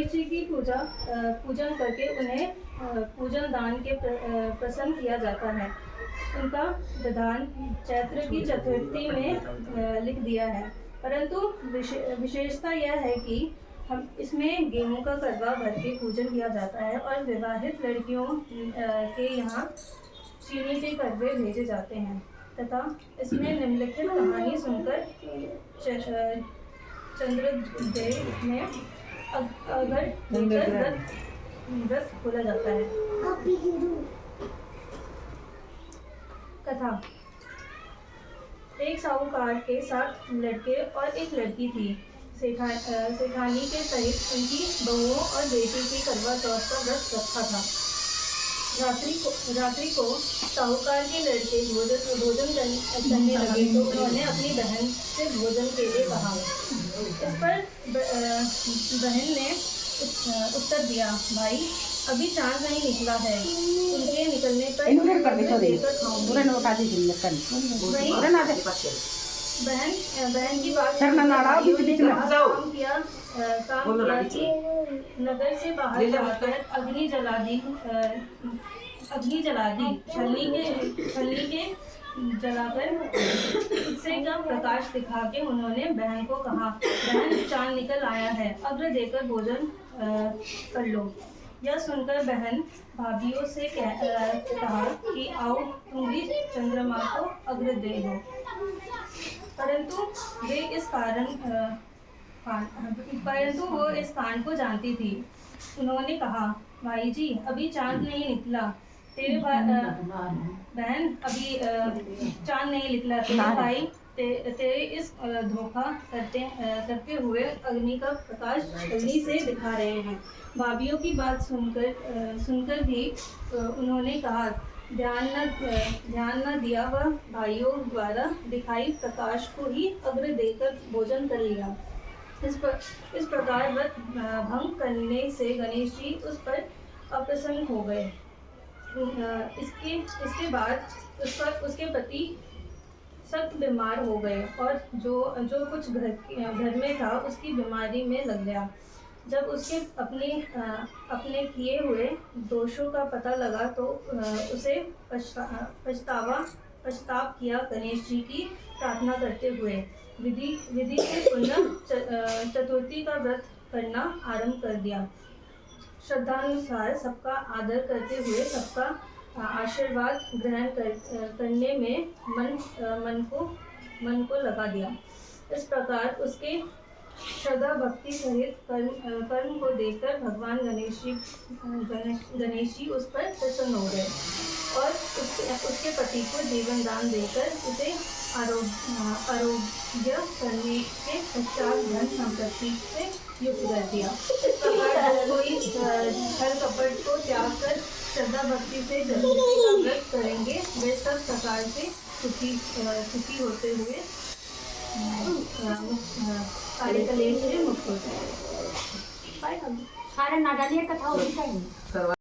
गणेश जी की पूजन करके उन्हें पूजन दान के प्रसन्न किया जाता है। उनका विधान चैत्र की चतुर्थी में लिख दिया है, परंतु विशेषता यह है कि हम इसमें गेहूं का करवा भर के पूजन किया जाता है और विवाहित लड़कियों के यहाँ चीनी के करवे भेजे जाते हैं तथा इसमें निम्नलिखित कहानी सुनकर चंद्रोदय में अगर व्रत खोला जाता है। कथा। एक साहूकार के 7 लड़के और एक लड़की थी। सेठानी के सहित उनकी बहुओं और बेटी की करवा चौथ का व्रत रखा था। रात्रि को साहूकार के लड़के भोजन करने लगे तो उन्होंने अपनी बहन से भोजन के लिए कहा। इस पर बहन ने उत्तर दिया, भाई अभी चांद नहीं निकला है, उनके निकलने पर बहन की बात काम किया कि नगर से बाहर जाकर अग्नि जला दी छलनी के जलाकर उससे का प्रकाश दिखा के उन्होंने बहन को कहा, बहन चांद निकल आया है, अग्र देकर भोजन कर लो। यह सुनकर बहन भाभीियों से कहा कि आओ तुम भी चंद्रमा को अग्र दे दो, परंतु वो इस कांड को जानती थी। उन्होंने कहा, भाई जी अभी चांद नहीं निकला, बहन अभी चांद नहीं निकला, तेरे भाई तेरे इस धोखा करते हुए अग्नि का प्रकाश अग्नि से दिखा रहे हैं। भाभीियों की बात सुनकर भी उन्होंने कहा, ध्यान न दिया व भाइयों द्वारा दिखाई प्रकाश को ही अग्र देकर भोजन कर लिया। इस प्रकार व्रत भंग करने से गणेश जी उस पर अप्रसन्न हो गए। इसके बाद उसके पति सख्त बीमार हो गए और जो कुछ घर में था उसकी बीमारी में लग गया। जब उसके अपने किए हुए दोषों का पता लगा तो उसे पछतावा किया। गणेश जी की प्रार्थना करते हुए विधि से पुनः चतुर्थी का व्रत करना आरंभ कर दिया। श्रद्धानुसार सबका आदर करते हुए सबका आशीर्वाद ग्रहण करने में मन को लगा दिया। इस प्रकार उसके श्रद्धा भक्ति सहित कर्म को देखकर भगवान गणेश जी उस पर प्रसन्न हो गए और उसके पति को जीवन दान देकर उसे आरोग्य करने के पश्चात धन संपत्ति से युक्त कर दिया। इस प्रकार कोई छल कपट को त्याग कर श्रद्धा भक्ति से चतुर्थी का व्रत करेंगे वे सब प्रकार से सुखी होते हुए सारे कलेश से मुक्त होते हैं। सारे नागालिया कथा होती है।